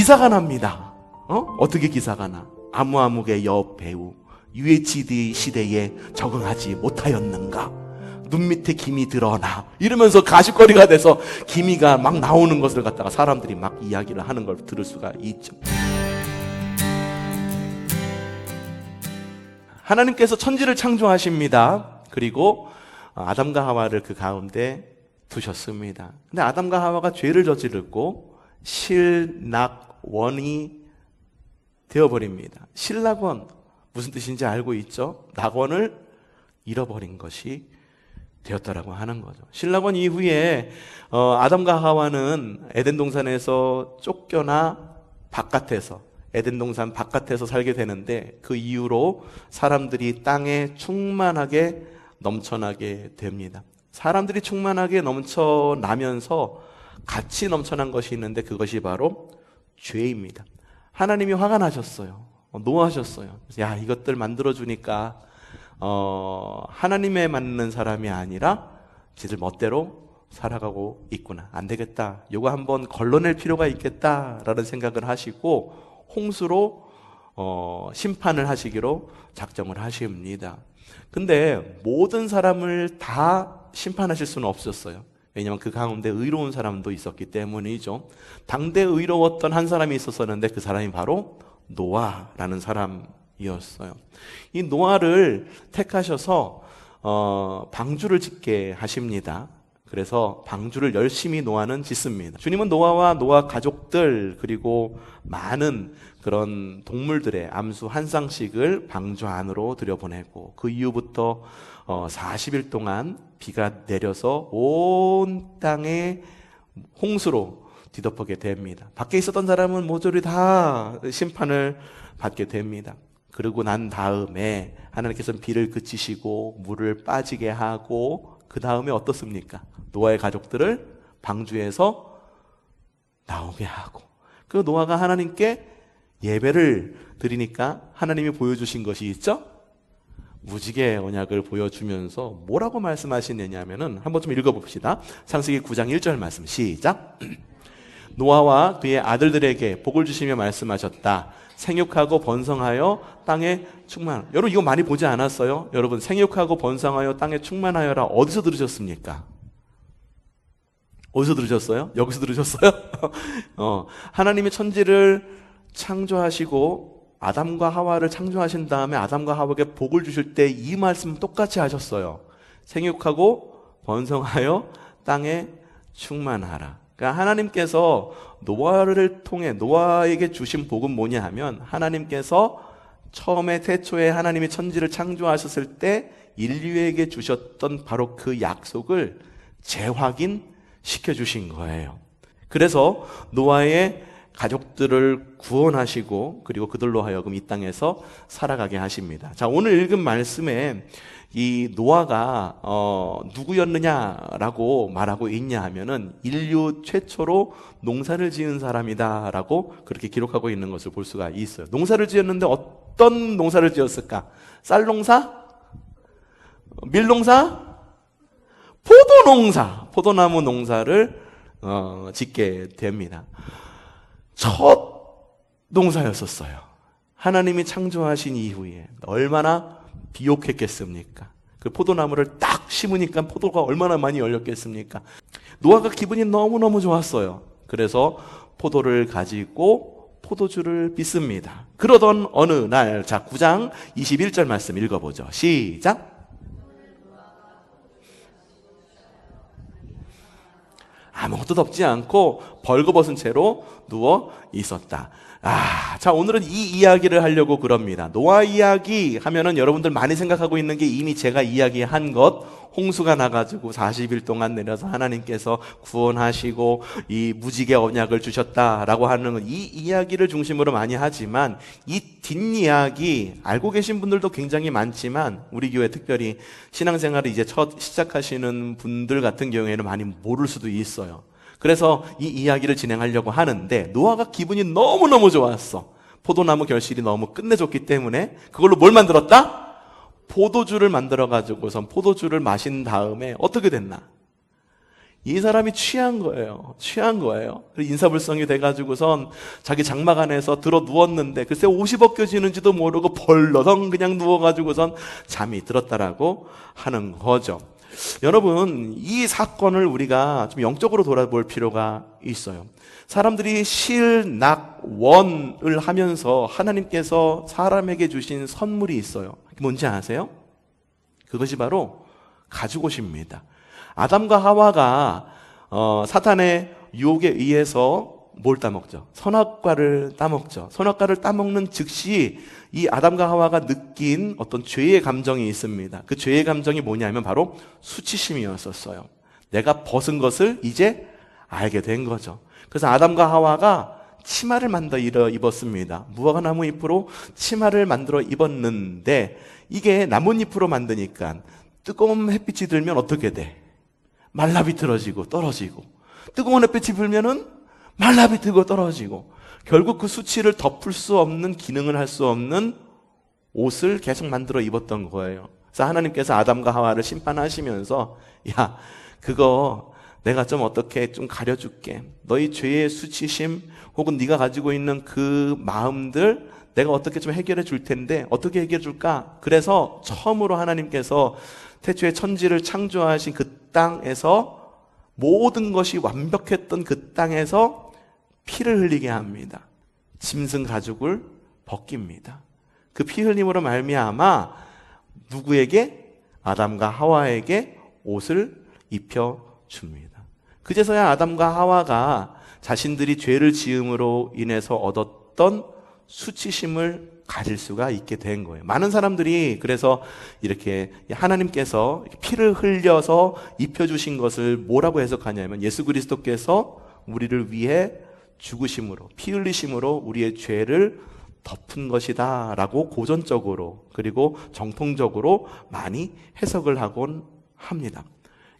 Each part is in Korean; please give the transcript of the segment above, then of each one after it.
기사가 납니다. 어떻게 기사가 나? 아무아무개 여배우 UHD 시대에 적응하지 못하였는가? 눈 밑에 김이 드러나 이러면서 가십거리가 돼서 기미가 막 나오는 것을 갖다가 사람들이 막 이야기를 하는 걸 들을 수가 있죠. 하나님께서 천지를 창조하십니다. 그리고 아담과 하와를 그 가운데 두셨습니다. 근데 아담과 하와가 죄를 저지르고 실낙원이 되어버립니다. 실낙원 무슨 뜻인지 알고 있죠? 낙원을 잃어버린 것이 되었다라고 하는 거죠. 실낙원 이후에 아담과 하와는 에덴 동산에서 쫓겨나 바깥에서 에덴 동산 바깥에서 살게 되는데 그 이후로 사람들이 땅에 충만하게 넘쳐나게 됩니다. 사람들이 충만하게 넘쳐나면서 같이 넘쳐난 것이 있는데 그것이 바로 죄입니다. 하나님이 화가 나셨어요. 노하셨어요. 야, 이것들 만들어주니까 하나님에 맞는 사람이 아니라 지들 멋대로 살아가고 있구나. 안 되겠다. 요거 한번 걸러낼 필요가 있겠다라는 생각을 하시고 홍수로 심판을 하시기로 작정을 하십니다. 근데 모든 사람을 다 심판하실 수는 없었어요. 왜냐하면 그 가운데 의로운 사람도 있었기 때문이죠. 당대 의로웠던 한 사람이 있었었는데 그 사람이 바로 노아라는 사람이었어요. 이 노아를 택하셔서 방주를 짓게 하십니다. 그래서 방주를 열심히 노아는 짓습니다. 주님은 노아와 노아 가족들 그리고 많은 그런 동물들의 암수 한 쌍씩을 방주 안으로 들여보내고 그 이후부터 40일 동안 비가 내려서 온 땅에 홍수로 뒤덮게 됩니다. 밖에 있었던 사람은 모조리 다 심판을 받게 됩니다. 그러고 난 다음에 하나님께서는 비를 그치시고 물을 빠지게 하고 그 다음에 어떻습니까? 노아의 가족들을 방주에서 나오게 하고 그 노아가 하나님께 예배를 드리니까 하나님이 보여주신 것이 있죠? 무지개 언약을 보여주면서 뭐라고 말씀하시느냐면은 한번 좀 읽어봅시다. 창세기 9장 1절 말씀 시작. 노아와 그의 아들들에게 복을 주시며 말씀하셨다. 생육하고 번성하여 땅에 충만. 여러분 이거 많이 보지 않았어요? 여러분 생육하고 번성하여 땅에 충만하여라 어디서 들으셨습니까? 어디서 들으셨어요? 여기서 들으셨어요? 하나님이 천지를 창조하시고 아담과 하와를 창조하신 다음에 아담과 하와에게 복을 주실 때 이 말씀 똑같이 하셨어요. 생육하고 번성하여 땅에 충만하라. 그러니까 하나님께서 노아를 통해 노아에게 주신 복은 뭐냐 하면 하나님께서 처음에 태초에 하나님이 천지를 창조하셨을 때 인류에게 주셨던 바로 그 약속을 재확인시켜 주신 거예요. 그래서 노아의 가족들을 구원하시고 그리고 그들로 하여금 이 땅에서 살아가게 하십니다. 자, 오늘 읽은 말씀에 이 노아가 누구였느냐라고 말하고 있냐 하면은 인류 최초로 농사를 지은 사람이다라고 그렇게 기록하고 있는 것을 볼 수가 있어요. 농사를 지었는데 어떤 농사를 지었을까? 쌀농사? 밀농사? 포도농사, 포도나무 농사를 짓게 됩니다. 첫 농사였었어요. 하나님이 창조하신 이후에 얼마나 비옥했겠습니까? 그 포도나무를 딱 심으니까 포도가 얼마나 많이 열렸겠습니까? 노아가 기분이 너무너무 좋았어요. 그래서 포도를 가지고 포도주를 빚습니다. 그러던 어느 날, 자 9장 21절 말씀 읽어보죠. 시작. 아무것도 덮지 않고 벌거벗은 채로 누워 있었다. 자, 오늘은 이 이야기를 하려고 그럽니다. 노아 이야기 하면은 여러분들 많이 생각하고 있는 게 이미 제가 이야기한 것, 홍수가 나가지고 40일 동안 내려서 하나님께서 구원하시고 이 무지개 언약을 주셨다라고 하는 이 이야기를 중심으로 많이 하지만 이 뒷이야기 알고 계신 분들도 굉장히 많지만 우리 교회 특별히 신앙생활을 이제 첫 시작하시는 분들 같은 경우에는 많이 모를 수도 있어요. 그래서 이 이야기를 진행하려고 하는데 노아가 기분이 너무너무 좋았어. 포도나무 결실이 너무 끝내줬기 때문에 그걸로 뭘 만들었다? 포도주를 만들어가지고선 포도주를 마신 다음에 어떻게 됐나? 이 사람이 취한 거예요. 취한 거예요. 인사불성이 돼가지고선 자기 장막 안에서 들어 누웠는데 글쎄 옷이 벗겨지는지도 모르고 벌러덩 그냥 누워가지고선 잠이 들었다라고 하는 거죠. 여러분, 이 사건을 우리가 좀 영적으로 돌아볼 필요가 있어요. 사람들이 실낙원을 하면서 하나님께서 사람에게 주신 선물이 있어요. 뭔지 아세요? 그것이 바로 가죽옷입니다. 아담과 하와가 사탄의 유혹에 의해서 뭘 따먹죠? 선악과를 따먹죠. 선악과를 따먹는 즉시 이 아담과 하와가 느낀 어떤 죄의 감정이 있습니다. 그 죄의 감정이 뭐냐면 바로 수치심이었었어요. 내가 벗은 것을 이제 알게 된 거죠. 그래서 아담과 하와가 치마를 만들어 입었습니다. 무화과 나무 잎으로 치마를 만들어 입었는데 이게 나뭇잎으로 만드니까 뜨거운 햇빛이 들면 어떻게 돼? 말라비틀어지고 떨어지고, 뜨거운 햇빛이 불면은 말라비틀고 떨어지고, 결국 그 수치를 덮을 수 없는, 기능을 할 수 없는 옷을 계속 만들어 입었던 거예요. 그래서 하나님께서 아담과 하와를 심판하시면서 야, 그거 내가 좀 어떻게 좀 가려줄게. 너희 죄의 수치심 혹은 네가 가지고 있는 그 마음들 내가 어떻게 좀 해결해 줄 텐데 어떻게 해결해 줄까? 그래서 처음으로 하나님께서 태초에 천지를 창조하신 그 땅에서 모든 것이 완벽했던 그 땅에서 피를 흘리게 합니다. 짐승 가죽을 벗깁니다. 그 피 흘림으로 말미암아 누구에게? 아담과 하와에게 옷을 입혀줍니다. 그제서야 아담과 하와가 자신들이 죄를 지음으로 인해서 얻었던 수치심을 가질 수가 있게 된 거예요. 많은 사람들이 그래서 이렇게 하나님께서 피를 흘려서 입혀주신 것을 뭐라고 해석하냐면 예수 그리스도께서 우리를 위해 죽으심으로, 피 흘리심으로 우리의 죄를 덮은 것이다 라고 고전적으로 그리고 정통적으로 많이 해석을 하곤 합니다.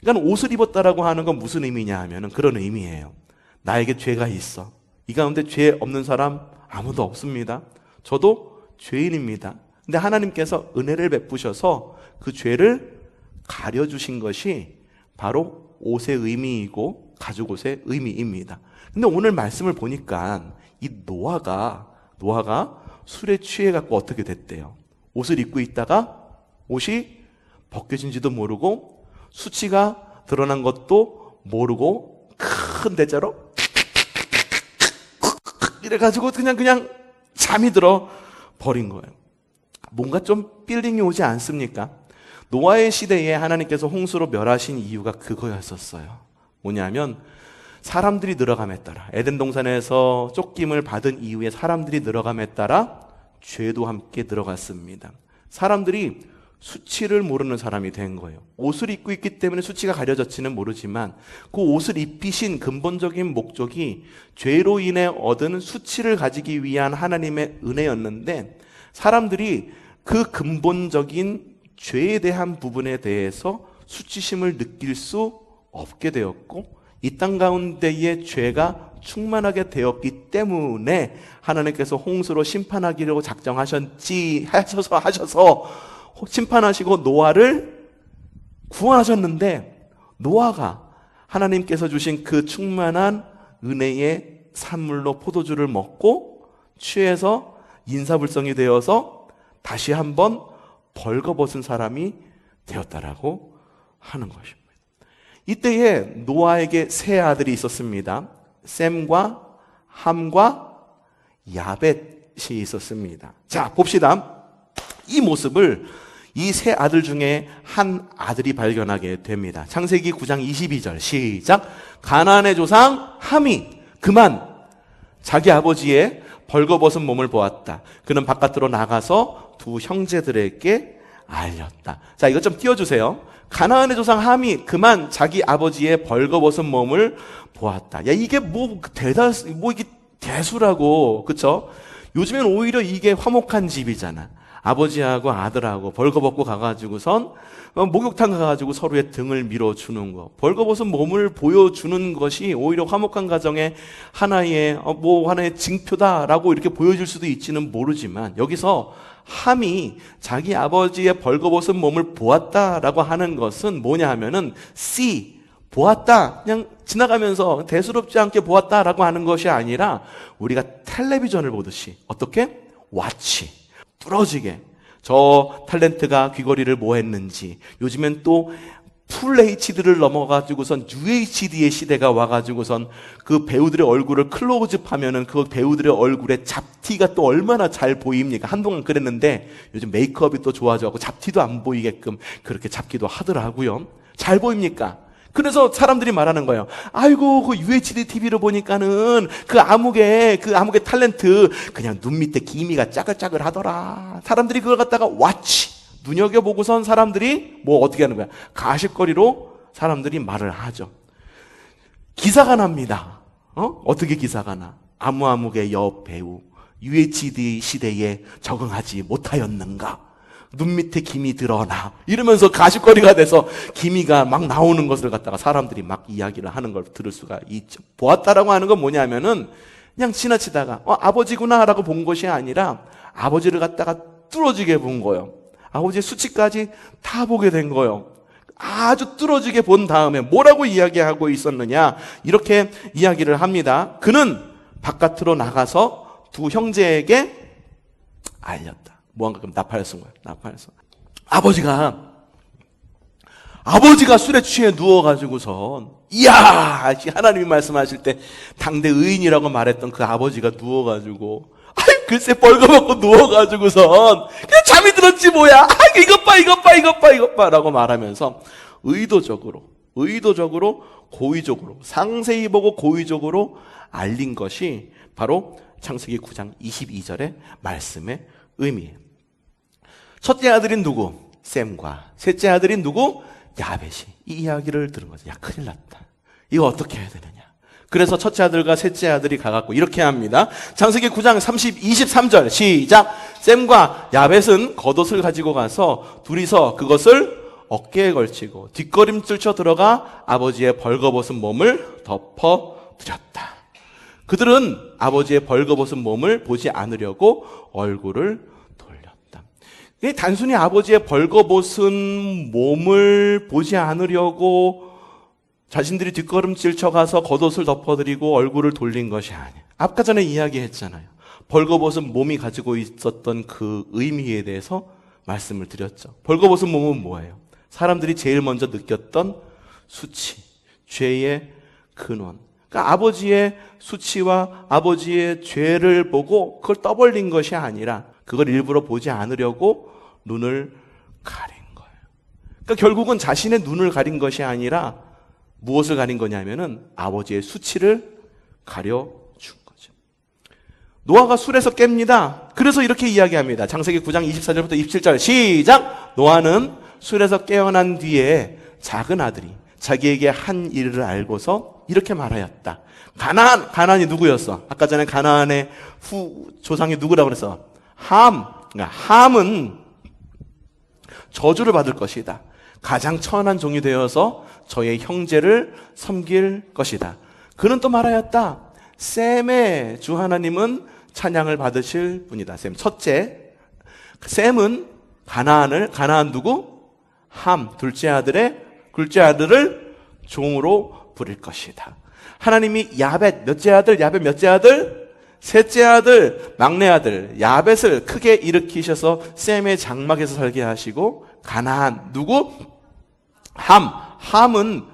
그러니까 옷을 입었다라고 하는 건 무슨 의미냐 하면 그런 의미예요. 나에게 죄가 있어. 이 가운데 죄 없는 사람 아무도 없습니다. 저도 죄인입니다. 근데 하나님께서 은혜를 베푸셔서 그 죄를 가려주신 것이 바로 옷의 의미이고 가죽옷의 의미입니다. 근데 오늘 말씀을 보니까 이 노아가 술에 취해갖고 어떻게 됐대요? 옷을 입고 있다가 옷이 벗겨진지도 모르고 수치가 드러난 것도 모르고 큰 대자로 이래가지고 그냥 잠이 들어 버린 거예요. 뭔가 좀 필링이 오지 않습니까? 노아의 시대에 하나님께서 홍수로 멸하신 이유가 그거였었어요. 뭐냐면 사람들이 늘어감에 따라 에덴 동산에서 쫓김을 받은 이후에 사람들이 늘어감에 따라 죄도 함께 늘어갔습니다. 사람들이 수치를 모르는 사람이 된 거예요. 옷을 입고 있기 때문에 수치가 가려졌지는 모르지만 그 옷을 입히신 근본적인 목적이 죄로 인해 얻은 수치를 가지기 위한 하나님의 은혜였는데 사람들이 그 근본적인 죄에 대한 부분에 대해서 수치심을 느낄 수 없게 되었고 이 땅 가운데의 죄가 충만하게 되었기 때문에 하나님께서 홍수로 심판하기로 하셔서 심판하시고 노아를 구원하셨는데 노아가 하나님께서 주신 그 충만한 은혜의 산물로 포도주를 먹고 취해서 인사불성이 되어서 다시 한번 벌거벗은 사람이 되었다라고 하는 것입니다. 이때에 노아에게 세 아들이 있었습니다. 셈과 함과 야벳이 있었습니다. 자, 봅시다. 이 모습을 이 세 아들 중에 한 아들이 발견하게 됩니다. 창세기 9장 22절 시작. 가나안의 조상 함이 그만 자기 아버지의 벌거벗은 몸을 보았다. 그는 바깥으로 나가서 두 형제들에게 알렸다. 자, 이것 좀 띄워주세요. 가나안의 조상 함이 그만 자기 아버지의 벌거벗은 몸을 보았다. 야, 이게 이게 대수라고, 그쵸? 요즘엔 오히려 이게 화목한 집이잖아. 아버지하고 아들하고 벌거벗고 가가지고선 목욕탕 가가지고 서로의 등을 밀어주는 거, 벌거벗은 몸을 보여주는 것이 오히려 화목한 가정의 하나의 징표다라고 이렇게 보여질 수도 있지는 모르지만 여기서 함이 자기 아버지의 벌거벗은 몸을 보았다라고 하는 것은 뭐냐 하면은 see, 보았다, 그냥 지나가면서 대수롭지 않게 보았다라고 하는 것이 아니라 우리가 텔레비전을 보듯이 어떻게? 와치, 뚫어지게 저 탤런트가 귀걸이를 뭐 했는지, 요즘엔 또 풀 HD를 넘어가지고선 UHD의 시대가 와가지고선 그 배우들의 얼굴을 클로즈업 하면은 그 배우들의 얼굴에 잡티가 또 얼마나 잘 보입니까? 한동안 그랬는데 요즘 메이크업이 또 좋아져갖고 잡티도 안 보이게끔 그렇게 잡기도 하더라고요. 잘 보입니까? 그래서 사람들이 말하는 거예요. 아이고, 그 UHD TV로 보니까는 그 암흑의 탤런트 그냥 눈 밑에 기미가 짜글짜글 하더라. 사람들이 그걸 갖다가 와치, 눈여겨보고선 사람들이 뭐 어떻게 하는 거야? 가십거리로 사람들이 말을 하죠. 기사가 납니다. 어떻게 기사가 나? 암흑의 여배우 UHD 시대에 적응하지 못하였는가? 눈 밑에 김이 드러나 이러면서 가십거리가 돼서 기미가 막 나오는 것을 갖다가 사람들이 막 이야기를 하는 걸 들을 수가 있죠. 보았다라고 하는 건 뭐냐면은 그냥 지나치다가 아버지구나 라고 본 것이 아니라 아버지를 갖다가 뚫어지게 본 거예요. 아버지의 수치까지 다 보게 된 거예요. 아주 뚫어지게 본 다음에 뭐라고 이야기하고 있었느냐, 이렇게 이야기를 합니다. 그는 바깥으로 나가서 두 형제에게 알렸다. 뭐한가? 그럼 나팔을 쓴 거예요. 나팔을 쓴 거예요. 아버지가 술에 취해 누워가지고선, 이야, 하나님이 말씀하실 때 당대 의인이라고 말했던 그 아버지가 누워가지고, 글쎄 벌거벗고 누워가지고선 그냥 잠이 들었지 뭐야. 이것 봐 라고 말하면서 의도적으로 고의적으로 상세히 보고 고의적으로 알린 것이 바로 창세기 9장 22절의 말씀의 의미예요. 첫째 아들인 누구? 셈과 셋째 아들인 누구? 야벳이. 이 이야기를 들은 거죠. 야, 큰일 났다. 이거 어떻게 해야 되느냐. 그래서 첫째 아들과 셋째 아들이 가갖고 이렇게 합니다. 창세기 9장 23절 시작. 셈과 야벳은 겉옷을 가지고 가서 둘이서 그것을 어깨에 걸치고 뒷걸음질 쳐 들어가 아버지의 벌거벗은 몸을 덮어드렸다. 그들은 아버지의 벌거벗은 몸을 보지 않으려고 얼굴을 돌렸다. 단순히 아버지의 벌거벗은 몸을 보지 않으려고 자신들이 뒷걸음질 쳐가서 겉옷을 덮어드리고 얼굴을 돌린 것이 아니에요. 아까 전에 이야기했잖아요. 벌거벗은 몸이 가지고 있었던 그 의미에 대해서 말씀을 드렸죠. 벌거벗은 몸은 뭐예요? 사람들이 제일 먼저 느꼈던 수치, 죄의 근원. 그러니까 아버지의 수치와 아버지의 죄를 보고 그걸 떠벌린 것이 아니라 그걸 일부러 보지 않으려고 눈을 가린 거예요. 그러니까 결국은 자신의 눈을 가린 것이 아니라 무엇을 가린 거냐면은 아버지의 수치를 가려준 거죠. 노아가 술에서 깹니다. 그래서 이렇게 이야기합니다. 창세기 9장 24절부터 27절 시작. 노아는 술에서 깨어난 뒤에 작은 아들이 자기에게 한 일을 알고서 이렇게 말하였다. 가나안이 누구였어? 아까 전에 가나안의 조상이 누구라고 그랬어? 그러니까 함은 저주를 받을 것이다. 가장 천한 종이 되어서 저의 형제를 섬길 것이다. 그는 또 말하였다. 셈의 주 하나님은 찬양을 받으실 분이다. 셈 첫째. 셈은 가나안 누구? 함 둘째 아들을 종으로 부릴 것이다. 하나님이 야벳 몇째 아들? 셋째 아들, 막내 아들 야벳을 크게 일으키셔서 셈의 장막에서 살게 하시고 가나안 누구?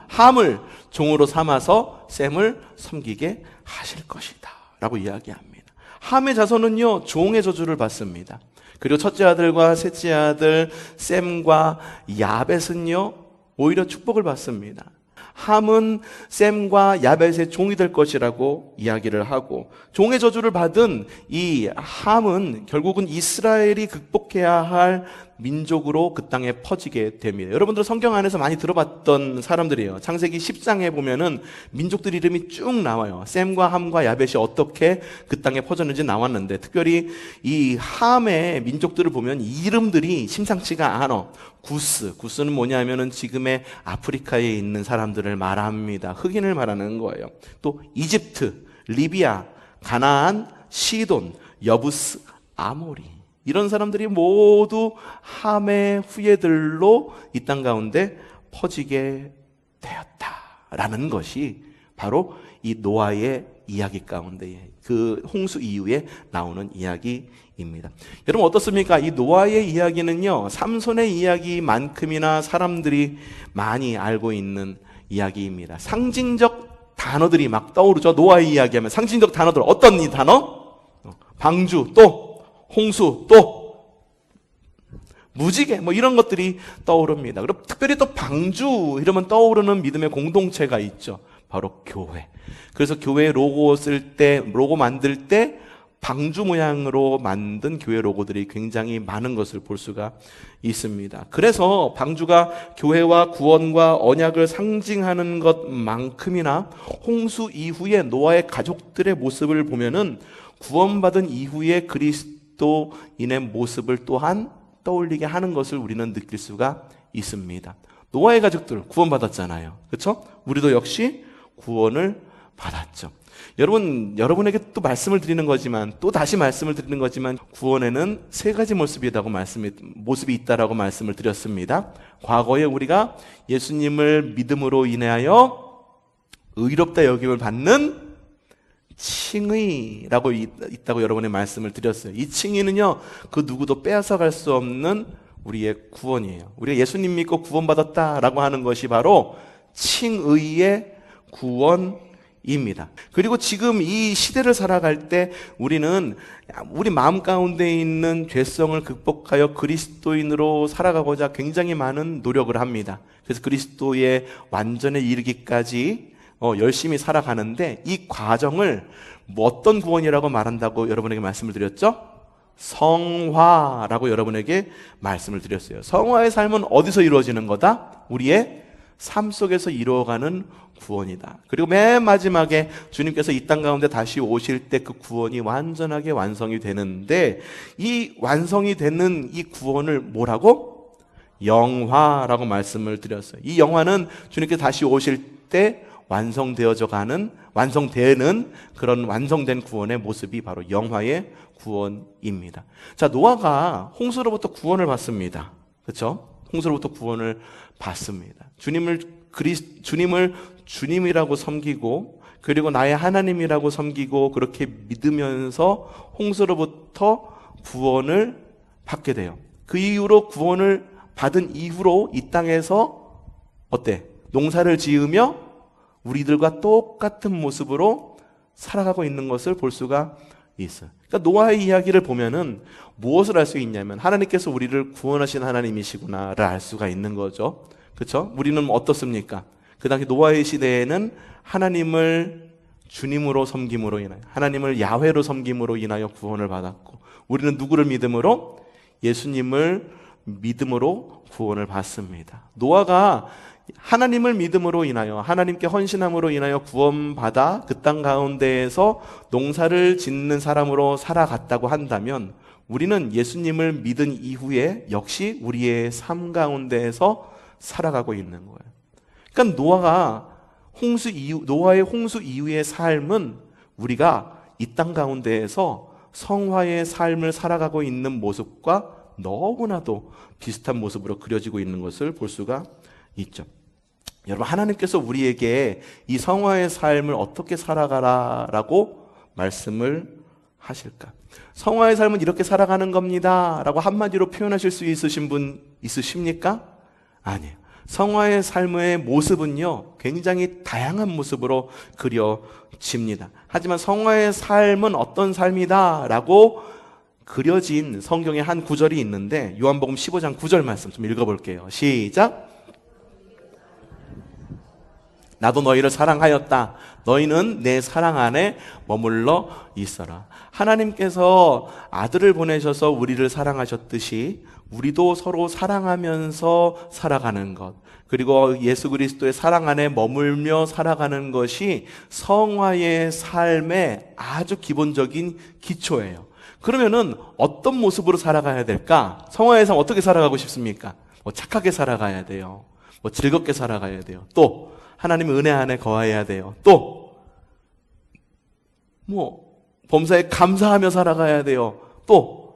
함을 종으로 삼아서 셈을 섬기게 하실 것이다 라고 이야기합니다. 함의 자손은요 종의 저주를 받습니다. 그리고 첫째 아들과 셋째 아들 셈과 야벳은요 오히려 축복을 받습니다. 함은 셈과 야벳의 종이 될 것이라고 이야기를 하고, 종의 저주를 받은 이 함은 결국은 이스라엘이 극복해야 할 민족으로 그 땅에 퍼지게 됩니다. 여러분들 성경 안에서 많이 들어봤던 사람들이에요. 창세기 10장에 보면은 민족들 이름이 쭉 나와요. 셈과 함과 야벳이 어떻게 그 땅에 퍼졌는지 나왔는데, 특별히 이 함의 민족들을 보면 이름들이 심상치가 않아. 구스는 뭐냐면은 지금의 아프리카에 있는 사람들을 말합니다. 흑인을 말하는 거예요. 또 이집트, 리비아, 가나안, 시돈, 여부스, 아모리, 이런 사람들이 모두 함의 후예들로 이 땅 가운데 퍼지게 되었다 라는 것이 바로 이 노아의 이야기 가운데 그 홍수 이후에 나오는 이야기입니다. 여러분 어떻습니까? 이 노아의 이야기는요, 삼손의 이야기만큼이나 사람들이 많이 알고 있는 이야기입니다. 상징적 단어들이 막 떠오르죠. 노아의 이야기하면 상징적 단어들, 어떤 이 단어? 방주, 또 홍수, 또 무지개, 뭐 이런 것들이 떠오릅니다. 그리고 특별히 또 방주 이러면 떠오르는 믿음의 공동체가 있죠. 바로 교회. 그래서 교회 로고 만들 때 방주 모양으로 만든 교회 로고들이 굉장히 많은 것을 볼 수가 있습니다. 그래서 방주가 교회와 구원과 언약을 상징하는 것만큼이나 홍수 이후에 노아의 가족들의 모습을 보면은 구원받은 이후의 그리스도인의 모습을 또한 떠올리게 하는 것을 우리는 느낄 수가 있습니다. 노아의 가족들 구원받았잖아요. 그렇죠? 우리도 역시 구원을 받았죠. 여러분에게 또 말씀을 드리는 거지만, 또 다시 말씀을 드리는 거지만, 구원에는 세 가지 모습이 있다라고 말씀을 드렸습니다. 과거에 우리가 예수님을 믿음으로 인하여 의롭다 여김을 받는 칭의라고 있다고 여러분의 말씀을 드렸어요. 이 칭의는요, 그 누구도 빼앗아갈 수 없는 우리의 구원이에요. 우리가 예수님 믿고 구원받았다라고 하는 것이 바로 칭의의 구원입니다. 그리고 지금 이 시대를 살아갈 때 우리는 우리 마음 가운데 있는 죄성을 극복하여 그리스도인으로 살아가고자 굉장히 많은 노력을 합니다. 그래서 그리스도의 완전에 이르기까지 열심히 살아가는데, 이 과정을 어떤 구원이라고 말한다고 여러분에게 말씀을 드렸죠? 성화라고 여러분에게 말씀을 드렸어요. 성화의 삶은 어디서 이루어지는 거다? 우리의 삶 속에서 이루어가는 구원이다. 그리고 맨 마지막에 주님께서 이 땅 가운데 다시 오실 때 그 구원이 완전하게 완성이 되는데, 이 완성이 되는 이 구원을 뭐라고? 영화라고 말씀을 드렸어요. 이 영화는 주님께서 다시 오실 때 완성되는 그런 완성된 구원의 모습이 바로 영화의 구원입니다. 자, 노아가 홍수로부터 구원을 받습니다. 그렇죠? 홍수로부터 구원을 받습니다. 주님을 주님이라고 섬기고, 그리고 나의 하나님이라고 섬기고, 그렇게 믿으면서 홍수로부터 구원을 받게 돼요. 그 이후로 구원을 받은 이후로 이 땅에서 농사를 지으며 우리들과 똑같은 모습으로 살아가고 있는 것을 볼 수가 있어요. 그러니까 노아의 이야기를 보면은 무엇을 알 수 있냐면, 하나님께서 우리를 구원하신 하나님이시구나를 알 수가 있는 거죠. 그렇죠? 우리는 어떻습니까? 그 당시 노아의 시대에는 하나님을 주님으로 섬김으로 인하여, 하나님을 야훼로 섬김으로 인하여 구원을 받았고, 우리는 누구를 믿음으로? 예수님을 믿음으로 구원을 받습니다. 노아가 하나님을 믿음으로 인하여, 하나님께 헌신함으로 인하여 구원받아 그 땅 가운데에서 농사를 짓는 사람으로 살아갔다고 한다면, 우리는 예수님을 믿은 이후에 역시 우리의 삶 가운데에서 살아가고 있는 거예요. 그러니까 노아의 홍수 이후의 삶은 우리가 이 땅 가운데에서 성화의 삶을 살아가고 있는 모습과 너무나도 비슷한 모습으로 그려지고 있는 것을 볼 수가 있죠. 여러분, 하나님께서 우리에게 이 성화의 삶을 어떻게 살아가라라고 말씀을 하실까? 성화의 삶은 이렇게 살아가는 겁니다 라고 한마디로 표현하실 수 있으신 분 있으십니까? 아니에요. 성화의 삶의 모습은요, 굉장히 다양한 모습으로 그려집니다. 하지만 성화의 삶은 어떤 삶이다 라고 그려진 성경의 한 구절이 있는데, 요한복음 15장 9절 말씀 좀 읽어볼게요. 시작. 나도 너희를 사랑하였다. 너희는 내 사랑 안에 머물러 있어라. 하나님께서 아들을 보내셔서 우리를 사랑하셨듯이 우리도 서로 사랑하면서 살아가는 것, 그리고 예수 그리스도의 사랑 안에 머물며 살아가는 것이 성화의 삶의 아주 기본적인 기초예요. 그러면은 어떤 모습으로 살아가야 될까? 성화의 삶 어떻게 살아가고 싶습니까? 착하게 살아가야 돼요. 즐겁게 살아가야 돼요. 또 하나님의 은혜 안에 거해야 돼요. 또 범사에 감사하며 살아가야 돼요. 또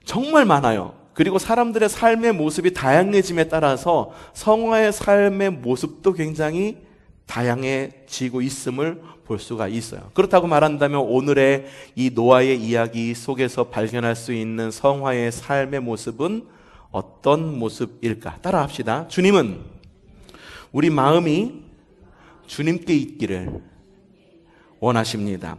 정말 많아요. 그리고 사람들의 삶의 모습이 다양해짐에 따라서 성화의 삶의 모습도 굉장히 다양해지고 있음을 볼 수가 있어요. 그렇다고 말한다면 오늘의 이 노아의 이야기 속에서 발견할 수 있는 성화의 삶의 모습은 어떤 모습일까? 따라합시다. 주님은 우리 마음이 주님께 있기를 원하십니다.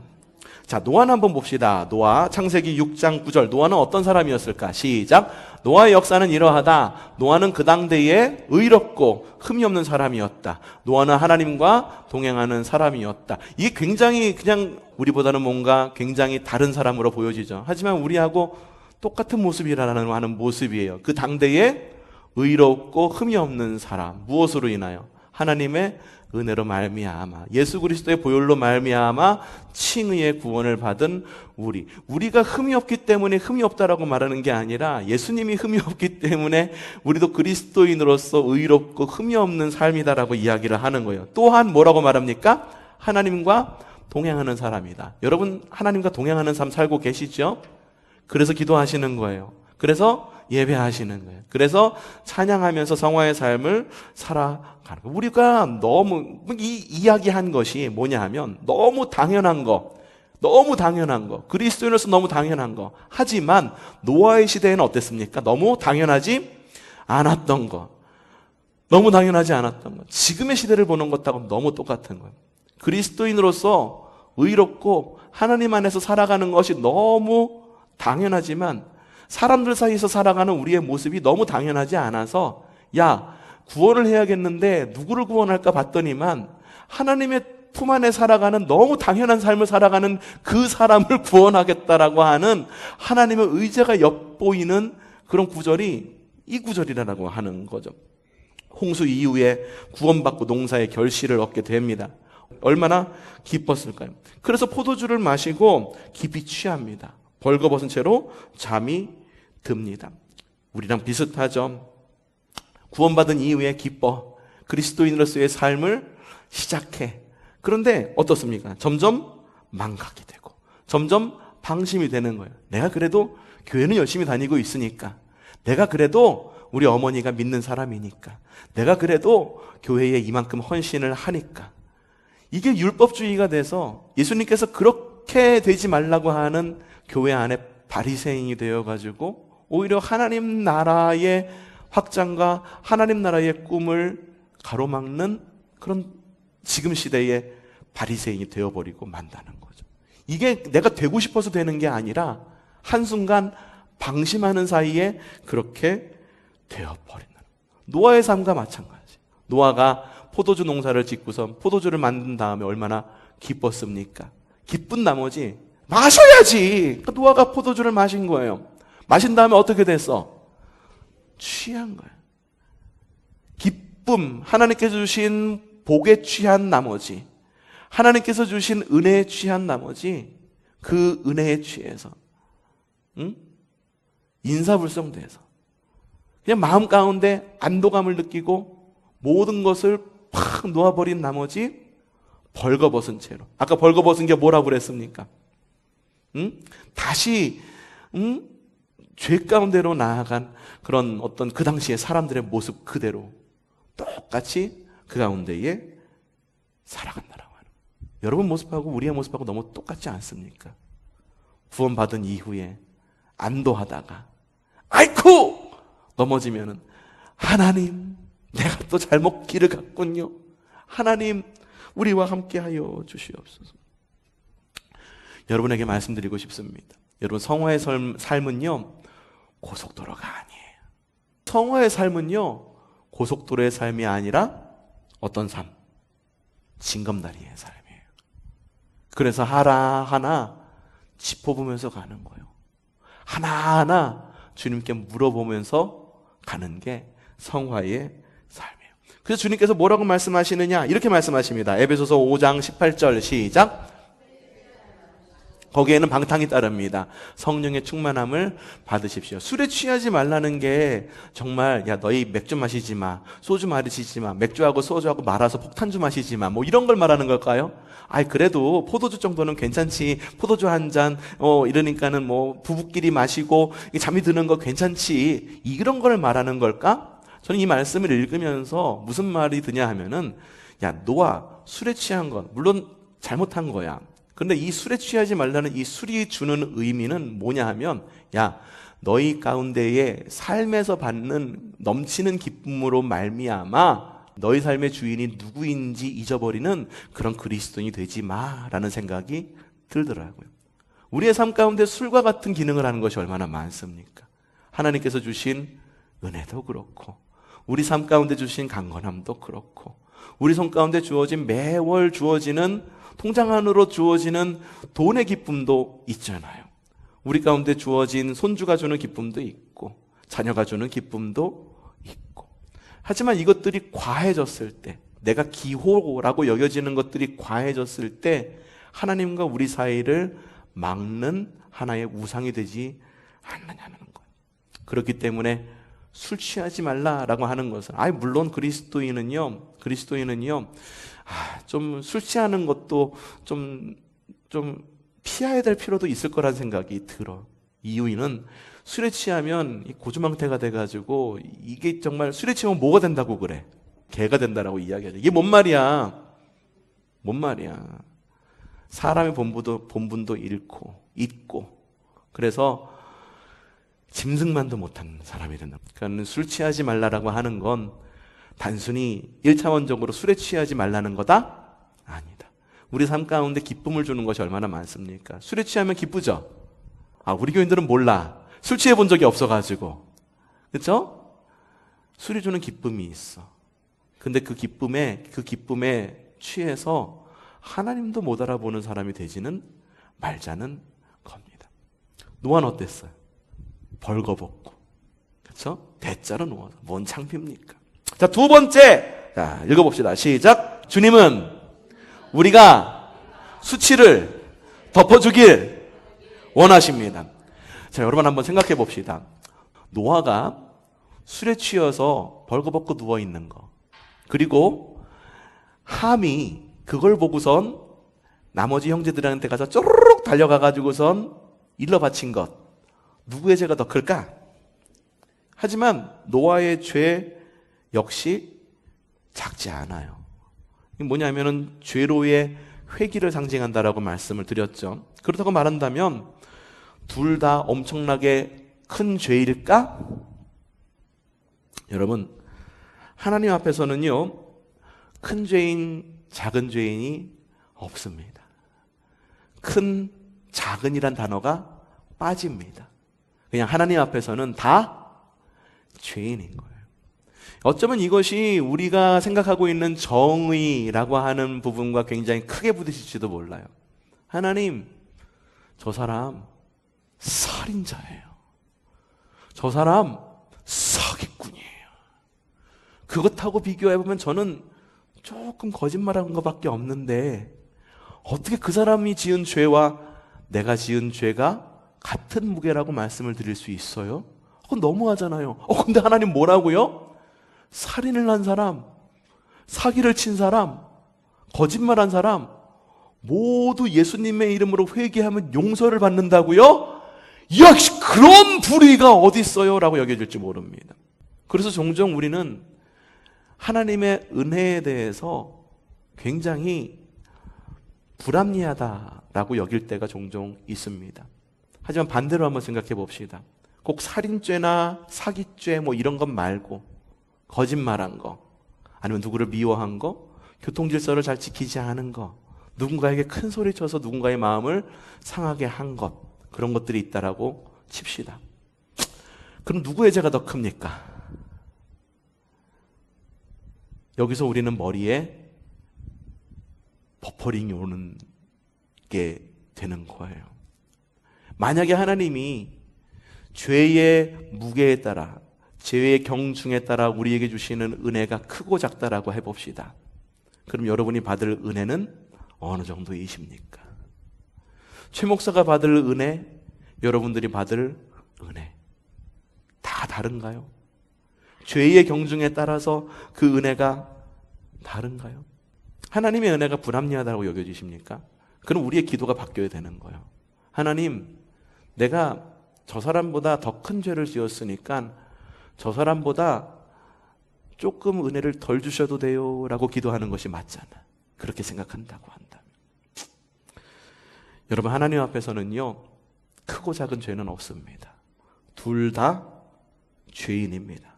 자, 노아는 한번 봅시다. 노아, 창세기 6장 9절. 노아는 어떤 사람이었을까? 시작. 노아의 역사는 이러하다. 노아는 그 당대에 의롭고 흠이 없는 사람이었다. 노아는 하나님과 동행하는 사람이었다. 이게 굉장히 그냥 우리보다는 뭔가 굉장히 다른 사람으로 보여지죠. 하지만 우리하고 똑같은 모습이라는 하는 모습이에요. 그 당대에 의롭고 흠이 없는 사람. 무엇으로 인하여? 하나님의 은혜로 말미암아, 예수 그리스도의 보혈로 말미암아 칭의의 구원을 받은 우리가 흠이 없기 때문에 흠이 없다라고 말하는 게 아니라 예수님이 흠이 없기 때문에 우리도 그리스도인으로서 의롭고 흠이 없는 삶이다라고 이야기를 하는 거예요. 또한 뭐라고 말합니까? 하나님과 동행하는 사람이다. 여러분 하나님과 동행하는 삶 살고 계시죠? 그래서 기도하시는 거예요. 그래서 예배하시는 거예요. 그래서 찬양하면서 성화의 삶을 살아가는 거예요. 우리가 너무 이야기한 것이 뭐냐 하면 너무 당연한 거, 그리스도인으로서 너무 당연한 거. 하지만 노아의 시대에는 어땠습니까? 너무 당연하지 않았던 거. 지금의 시대를 보는 것하고 너무 똑같은 거예요. 그리스도인으로서 의롭고 하나님 안에서 살아가는 것이 너무 당연하지만 사람들 사이에서 살아가는 우리의 모습이 너무 당연하지 않아서 구원을 해야겠는데 누구를 구원할까 봤더니만 하나님의 품 안에 살아가는 너무 당연한 삶을 살아가는 그 사람을 구원하겠다라고 하는 하나님의 의지가 엿보이는 그런 구절이 이 구절이라고 하는 거죠. 홍수 이후에 구원받고 농사의 결실을 얻게 됩니다. 얼마나 기뻤을까요? 그래서 포도주를 마시고 깊이 취합니다. 벌거벗은 채로 잠이 듭니다. 우리랑 비슷하죠. 구원받은 이후에 기뻐. 그리스도인으로서의 삶을 시작해. 그런데 어떻습니까? 점점 망각이 되고 점점 방심이 되는 거예요. 내가 그래도 교회는 열심히 다니고 있으니까, 내가 그래도 우리 어머니가 믿는 사람이니까, 내가 그래도 교회에 이만큼 헌신을 하니까. 이게 율법주의가 돼서 예수님께서 그렇게 되지 말라고 하는 교회 안에 바리새인이 되어가지고 오히려 하나님 나라의 확장과 하나님 나라의 꿈을 가로막는 그런 지금 시대의 바리새인이 되어버리고 만다는 거죠. 이게 내가 되고 싶어서 되는 게 아니라 한순간 방심하는 사이에 그렇게 되어버리는. 노아의 삶과 마찬가지. 노아가 포도주 농사를 짓고서 포도주를 만든 다음에 얼마나 기뻤습니까? 기쁜 나머지 마셔야지. 노아가 포도주를 마신 거예요. 마신 다음에 어떻게 됐어? 취한 거예요. 기쁨, 하나님께서 주신 복에 취한 나머지, 하나님께서 주신 은혜에 취한 나머지 그 은혜에 취해서 인사불성돼서 그냥 마음 가운데 안도감을 느끼고 모든 것을 팍 놓아버린 나머지 벌거벗은 채로. 아까 벌거벗은 게 뭐라고 그랬습니까? 다시 죄 가운데로 나아간 그런 어떤 그 당시의 사람들의 모습 그대로 똑같이 그 가운데에 살아간다라고 하는. 여러분 모습하고 우리의 모습하고 너무 똑같지 않습니까? 구원받은 이후에 안도하다가 아이쿠 넘어지면은 하나님, 내가 또 잘못 길을 갔군요. 하나님, 우리와 함께하여 주시옵소서. 여러분에게 말씀드리고 싶습니다. 여러분, 성화의 삶은요 고속도로가 아니에요. 성화의 삶은요 고속도로의 삶이 아니라 어떤 삶? 징검다리의 삶이에요. 그래서 하나하나 짚어보면서 가는 거예요. 하나하나 주님께 물어보면서 가는 게 성화의 삶이에요. 그래서 주님께서 뭐라고 말씀하시느냐? 이렇게 말씀하십니다. 에베소서 5장 18절 시작. 거기에는 방탕이 따릅니다. 성령의 충만함을 받으십시오. 술에 취하지 말라는 게 정말 야 너희 맥주 마시지 마, 소주 마시지 마, 맥주하고 소주하고 말아서 폭탄주 마시지 마, 뭐 이런 걸 말하는 걸까요? 아이 그래도 포도주 정도는 괜찮지. 포도주 한 잔 이러니까는 뭐 부부끼리 마시고 잠이 드는 거 괜찮지. 이런 걸 말하는 걸까? 저는 이 말씀을 읽으면서 무슨 말이 드냐 하면은 야 너와 술에 취한 건 물론 잘못한 거야. 그런데 이 술에 취하지 말라는 이 술이 주는 의미는 뭐냐 하면 야 너희 가운데에 삶에서 받는 넘치는 기쁨으로 말미암아 너희 삶의 주인이 누구인지 잊어버리는 그런 그리스도인이 되지 마라는 생각이 들더라고요. 우리의 삶 가운데 술과 같은 기능을 하는 것이 얼마나 많습니까? 하나님께서 주신 은혜도 그렇고 우리 삶 가운데 주신 강건함도 그렇고 우리 손 가운데 주어진 매월 주어지는 통장 안으로 주어지는 돈의 기쁨도 있잖아요. 우리 가운데 주어진 손주가 주는 기쁨도 있고 자녀가 주는 기쁨도 있고 하지만 이것들이 과해졌을 때 내가 기호라고 여겨지는 것들이 과해졌을 때 하나님과 우리 사이를 막는 하나의 우상이 되지 않느냐는 거예요. 그렇기 때문에 술 취하지 말라라고 하는 것은 물론 그리스도인은요 좀 술 취하는 것도 좀 피해야 될 필요도 있을 거란 생각이 들어. 이유는 술에 취하면 고주망태가 돼가지고 이게 정말 술에 취하면 뭐가 된다고 그래? 개가 된다라고 이야기하죠. 이게 뭔 말이야? 사람의 본분도 잊고 그래서 짐승만도 못한 사람이 된다. 그러니까 술 취하지 말라라고 하는 건 단순히 1차원적으로 술에 취하지 말라는 거다? 아니다. 우리 삶 가운데 기쁨을 주는 것이 얼마나 많습니까? 술에 취하면 기쁘죠? 우리 교인들은 몰라. 술 취해 본 적이 없어가지고. 그렇죠? 술이 주는 기쁨이 있어. 근데 그 기쁨에 취해서 하나님도 못 알아보는 사람이 되지는 말자는 겁니다. 노아는 어땠어요? 벌거벗고. 그렇죠? 대자로 누워서. 뭔 창피입니까? 자, 두 번째. 자, 읽어봅시다. 시작. 주님은 우리가 수치를 덮어주길 원하십니다. 자, 여러분 한번 생각해 봅시다. 노아가 술에 취해서 벌거벗고 누워있는 거. 그리고 함이 그걸 보고선 나머지 형제들한테 가서 쪼르륵 달려가가지고선 일러 바친 것. 누구의 죄가 더 클까? 하지만 노아의 죄 역시 작지 않아요. 이게 뭐냐면은 죄로의 회기를 상징한다라고 말씀을 드렸죠. 그렇다고 말한다면 둘 다 엄청나게 큰 죄일까? 여러분, 하나님 앞에서는요, 큰 죄인, 작은 죄인이 없습니다. 큰, 작은이란 단어가 빠집니다. 그냥 하나님 앞에서는 다 죄인인 거예요. 어쩌면 이것이 우리가 생각하고 있는 정의라고 하는 부분과 굉장히 크게 부딪힐지도 몰라요. 하나님, 저 사람 살인자예요. 저 사람 사기꾼이에요. 그것하고 비교해보면 저는 조금 거짓말한 것밖에 없는데 어떻게 그 사람이 지은 죄와 내가 지은 죄가 같은 무게라고 말씀을 드릴 수 있어요? 그건 너무하잖아요. 근데 하나님 뭐라고요? 살인을 한 사람, 사기를 친 사람, 거짓말한 사람 모두 예수님의 이름으로 회개하면 용서를 받는다고요? 역시 그런 불의가 어디 있어요? 라고 여겨질지 모릅니다. 그래서 종종 우리는 하나님의 은혜에 대해서 굉장히 불합리하다라고 여길 때가 종종 있습니다. 하지만 반대로 한번 생각해 봅시다. 꼭 살인죄나 사기죄 뭐 이런 것 말고 거짓말한 거, 아니면 누구를 미워한 거, 교통질서를 잘 지키지 않은 거, 누군가에게 큰 소리 쳐서 누군가의 마음을 상하게 한 것, 그런 것들이 있다라고 칩시다. 그럼 누구의 죄가 더 큽니까? 여기서 우리는 머리에 버퍼링이 오는 게 되는 거예요. 만약에 하나님이 죄의 무게에 따라, 죄의 경중에 따라 우리에게 주시는 은혜가 크고 작다라고 해봅시다. 그럼 여러분이 받을 은혜는 어느 정도이십니까? 최 목사가 받을 은혜, 여러분들이 받을 은혜 다 다른가요? 죄의 경중에 따라서 그 은혜가 다른가요? 하나님의 은혜가 불합리하다고 여겨지십니까? 그럼 우리의 기도가 바뀌어야 되는 거예요. 하나님, 내가 저 사람보다 더 큰 죄를 지었으니까 저 사람보다 조금 은혜를 덜 주셔도 돼요 라고 기도하는 것이 맞잖아. 그렇게 생각한다고 한다면. 여러분, 하나님 앞에서는요, 크고 작은 죄는 없습니다. 둘 다 죄인입니다.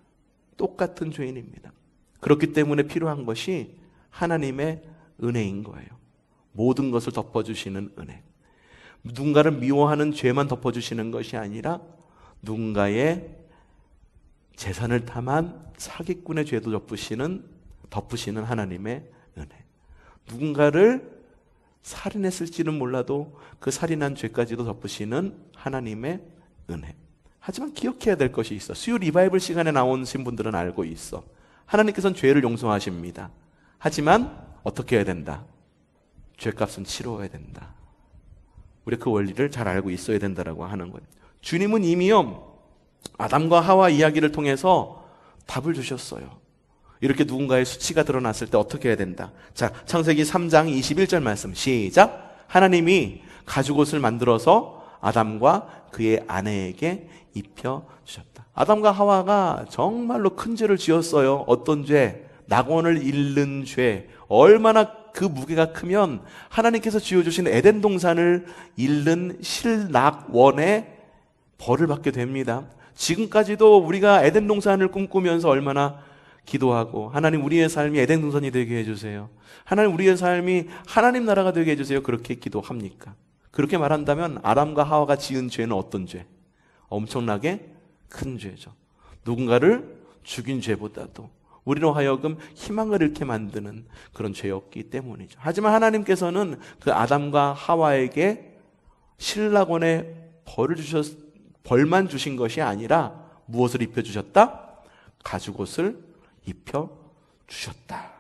똑같은 죄인입니다. 그렇기 때문에 필요한 것이 하나님의 은혜인 거예요. 모든 것을 덮어주시는 은혜. 누군가를 미워하는 죄만 덮어주시는 것이 아니라 누군가의 재산을 탐한 사기꾼의 죄도 덮으시는 하나님의 은혜. 누군가를 살인했을지는 몰라도 그 살인한 죄까지도 덮으시는 하나님의 은혜. 하지만 기억해야 될 것이 있어. 수요 리바이벌 시간에 나오신 분들은 알고 있어. 하나님께서는 죄를 용서하십니다. 하지만 어떻게 해야 된다? 죄값은 치러야 된다. 우리 그 원리를 잘 알고 있어야 된다라고 하는 거예요. 주님은 이미요, 아담과 하와 이야기를 통해서 답을 주셨어요. 이렇게 누군가의 수치가 드러났을 때 어떻게 해야 된다. 자, 창세기 3장 21절 말씀 시작. 하나님이 가죽옷을 만들어서 아담과 그의 아내에게 입혀주셨다. 아담과 하와가 정말로 큰 죄를 지었어요. 어떤 죄? 낙원을 잃는 죄. 얼마나 그 무게가 크면 하나님께서 지어주신 에덴 동산을 잃는 실낙원의 벌을 받게 됩니다. 지금까지도 우리가 에덴 동산을 꿈꾸면서 얼마나 기도하고, 하나님 우리의 삶이 에덴 동산이 되게 해주세요. 하나님 우리의 삶이 하나님 나라가 되게 해주세요. 그렇게 기도합니까? 그렇게 말한다면 아담과 하와가 지은 죄는 어떤 죄? 엄청나게 큰 죄죠. 누군가를 죽인 죄보다도 우리로 하여금 희망을 잃게 만드는 그런 죄였기 때문이죠. 하지만 하나님께서는 그 아담과 하와에게 실낙원의 벌만 주신 것이 아니라 무엇을 입혀주셨다? 가죽옷을 입혀주셨다.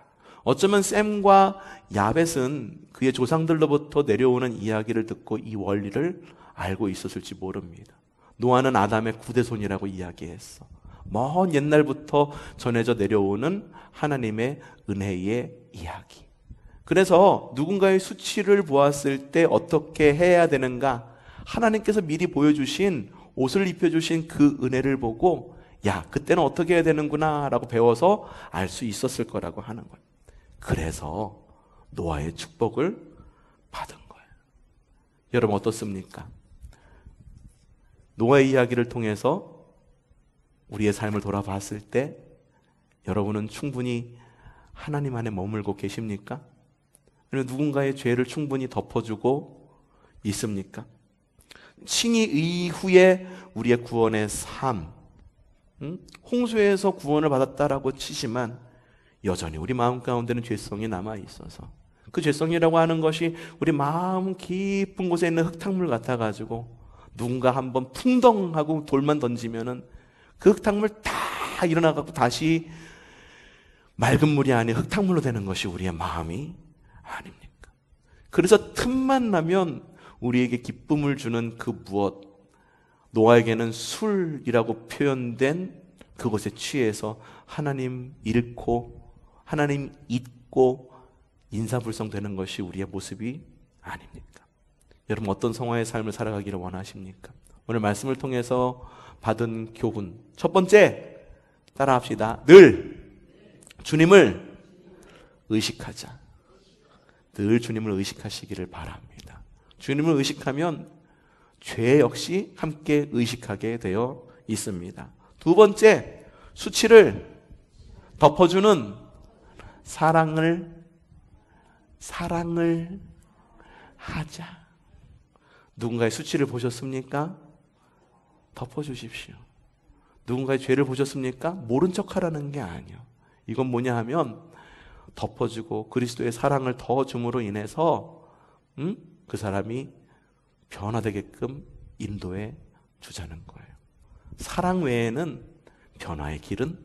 어쩌면 셈과 야벳은 그의 조상들로부터 내려오는 이야기를 듣고 이 원리를 알고 있었을지 모릅니다. 노아는 아담의 구대손이라고 이야기했어. 먼 옛날부터 전해져 내려오는 하나님의 은혜의 이야기. 그래서 누군가의 수치를 보았을 때 어떻게 해야 되는가? 하나님께서 미리 보여주신, 옷을 입혀주신 그 은혜를 보고, 야, 그때는 어떻게 해야 되는구나 라고 배워서 알 수 있었을 거라고 하는 거예요. 그래서 노아의 축복을 받은 거예요. 여러분 어떻습니까? 노아의 이야기를 통해서 우리의 삶을 돌아봤을 때 여러분은 충분히 하나님 안에 머물고 계십니까? 아니면 누군가의 죄를 충분히 덮어주고 있습니까? 칭의 이후에 우리의 구원의 삶, 홍수에서 구원을 받았다라고 치지만 여전히 우리 마음 가운데는 죄성이 남아있어서, 그 죄성이라고 하는 것이 우리 마음 깊은 곳에 있는 흙탕물 같아가지고 누군가 한번 풍덩하고 돌만 던지면은 그 흙탕물 다 일어나갖고 다시 맑은 물이 아닌 흙탕물로 되는 것이 우리의 마음이 아닙니까? 그래서 틈만 나면 우리에게 기쁨을 주는 그 무엇, 노아에게는 술이라고 표현된 그것에 취해서 하나님 잃고 하나님 잊고 인사불성되는 것이 우리의 모습이 아닙니까? 여러분 어떤 성화의 삶을 살아가기를 원하십니까? 오늘 말씀을 통해서 받은 교훈, 첫 번째, 따라합시다. 늘 주님을 의식하자. 늘 주님을 의식하시기를 바랍니다. 주님을 의식하면 죄 역시 함께 의식하게 되어 있습니다. 두 번째, 수치를 덮어주는 사랑을 하자. 누군가의 수치를 보셨습니까? 덮어주십시오. 누군가의 죄를 보셨습니까? 모른 척하라는 게 아니에요. 이건 뭐냐 하면 덮어주고 그리스도의 사랑을 더 줌으로 인해서 그 사람이 변화되게끔 인도해 주자는 거예요. 사랑 외에는 변화의 길은